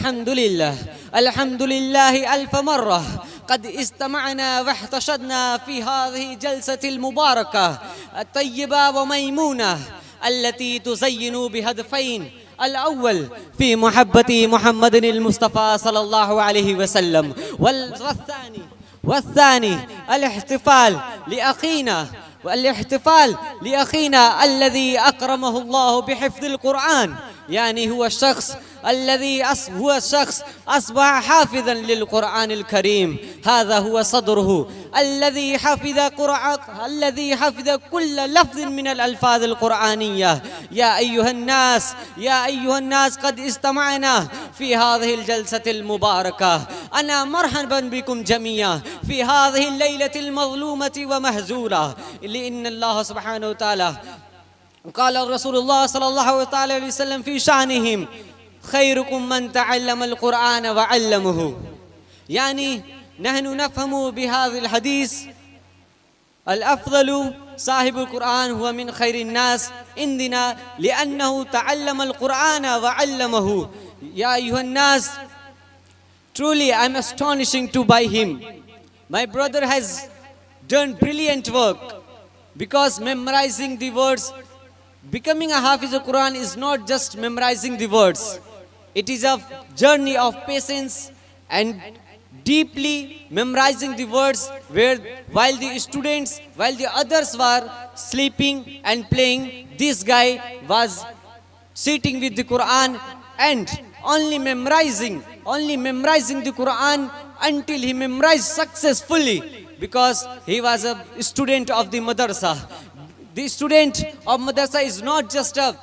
अल्हम्दुलिल्लाह अल्फ मर्रा क़द इस्तमअना वहतशदना फ़ी हाज़िही जल्सतिल मुबारका तय्यबा व मैमूना अल्लती तुज़य्यिनु बिहदफ़ैन अल-अव्वल फ़ी मुहब्बती मुहम्मदिल मुस्तफ़ा सल्लल्लाहु अलैहि वसल्लम والثاني الاحتفال لأخينا الذي أكرمه الله بحفظ القرآن، يعني هو الشخص أصبح حافظا للقرآن الكريم. هذا هو صدره الذي حفظ كل لفظ من الألفاظ القرآنية. يا أيها الناس قد استمعنا في هذه الجلسة المباركة. أنا مرحبا بكم جميعا في هذه الليلة المظلومة ومهزولة، لأن الله سبحانه وتعالى قال رسول الله صلى الله عليه وسلم في شأنهم خيركم من تعلم القرآن وعلمه. يعني نحن نفهم بهذا الحديث الأفضل صاحب القرآن هو من خير الناس عندنا لأنه تعلم القرآن وعلمه. يا أيها الناس, truly I am astonishing to by him. My brother has done brilliant work, because memorizing the words, becoming a Hafiz al-Quran is not just memorizing the words. It is a journey of patience and deeply memorizing the words, where while the others were sleeping and playing, this guy was sitting with the Quran and only memorizing the Quran until he memorized successfully, because he was a student of the madrasa. The student of madrasa is not just a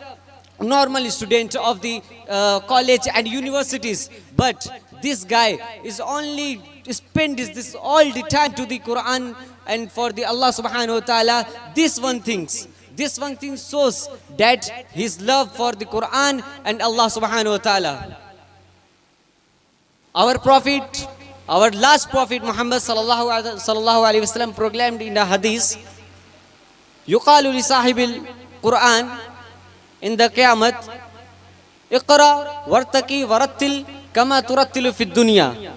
normal student of the college and universities, but this guy is only spend this all the time to the Quran and for the Allah subhanahu wa ta'ala. This one thing shows that his love for the Quran and Allah subhanahu wa ta'ala. Our last prophet Muhammad sallallahu alaihi wasallam proclaimed in the hadith, yuqalu li sahibil Quran in the Qiyamah, iqra wartaqi warattil kama turattilu fid dunya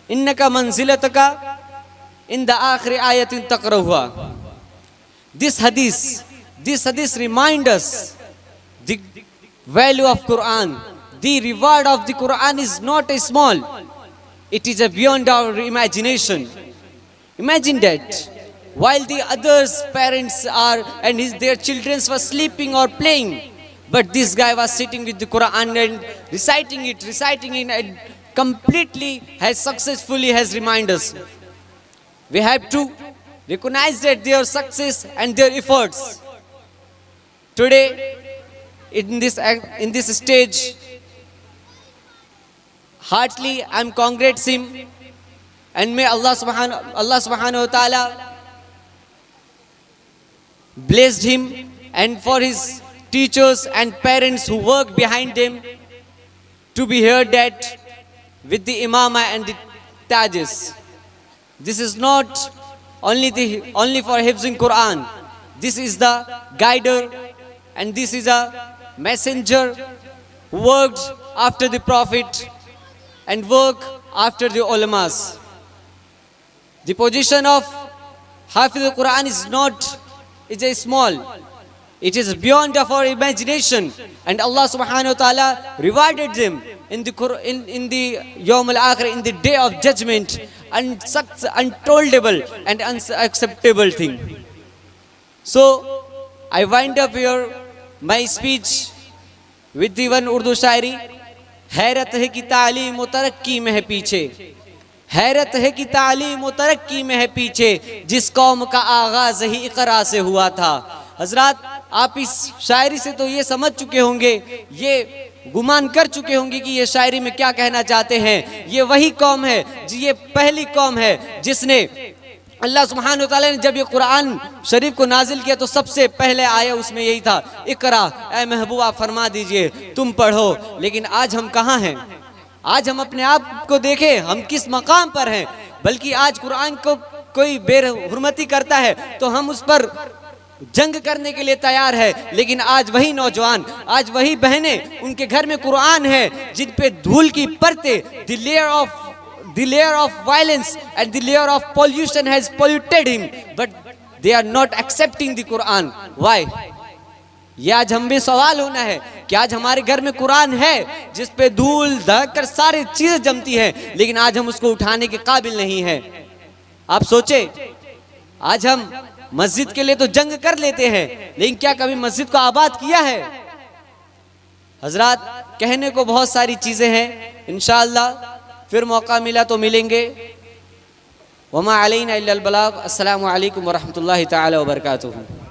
innaka manzilataka in the akhir ayatin taqrahuha. This hadith reminds us the value of Quran. The reward of the Quran is not small. It is beyond our imagination. Imagine that while the others parents are and their children were sleeping or playing, but this guy was sitting with the Quran and reciting it and completely successfully reminded us. We have to recognize that their success and their efforts. Today in this stage, heartily I am congratulating him, and may Allah subhanahu wa ta'ala blessed him, and for his teachers and parents who work behind them to be heard that with the imama and the tajes. This is not only for hifzing Quran. This is the guider, and this is a messenger who worked after the Prophet and work after the ulamas. The position of Hafiz al-Quran is a small. It is beyond of our imagination, and Allah subhanahu wa ta'ala rewarded them in the Yawm al-Akhir, in the day of judgment, and such untoldable and unacceptable thing. So I wind up here my speech with the one Urdu shairi. हैरत है कि तालीम व तरक्की में है पीछे, हैरत है कि तालीम व तरक्की में है पीछे, जिस कौम का आगाज ही इकरा से हुआ था। हजरात, आप इस शायरी से तो ये समझ चुके होंगे, ये गुमान कर चुके होंगे कि ये शायरी में क्या कहना चाहते हैं। ये वही कौम है, ये पहली कौम है जिसने अल्लाह सुब्हानहु व तआला ने जब ये कुरान शरीफ को नाजिल किया तो सबसे पहले आया उसमें यही था, इकरा, ए महबूबा फरमा दीजिए, तुम पढ़ो। लेकिन आज हम कहाँ हैं? आज हम अपने आप को देखें, हम किस मकाम पर हैं। बल्कि आज कुरान को कोई बेहुरमती करता है तो हम उस पर जंग करने के लिए तैयार है, लेकिन आज वही नौजवान, आज वही बहनें, उनके घर में कुरान है जिन पे धूल की परतें, the layer of violence and the layer of pollution has polluted him, but they are not accepting the Quran. Why? ये आज हम भी सवाल होना है कि आज हमारे घर में कुरान है जिस पे धूल धक्कर सारी चीजें जमती हैं, लेकिन आज हम उसको उठाने के काबिल नहीं है। आप सोचे, आज हम मस्जिद के लिए तो जंग कर लेते हैं, लेकिन क्या कभी मस्जिद को आबाद किया है? हजरात, कहने को बहुत सारी चीजें हैं, इंशाअल्लाह फिर मौका मिला तो मिलेंगे। वमा अलैना इल्लल बलाग। अस्सलामु अलैकुम व रहमतुल्लाहि तआला व बरकातुहू।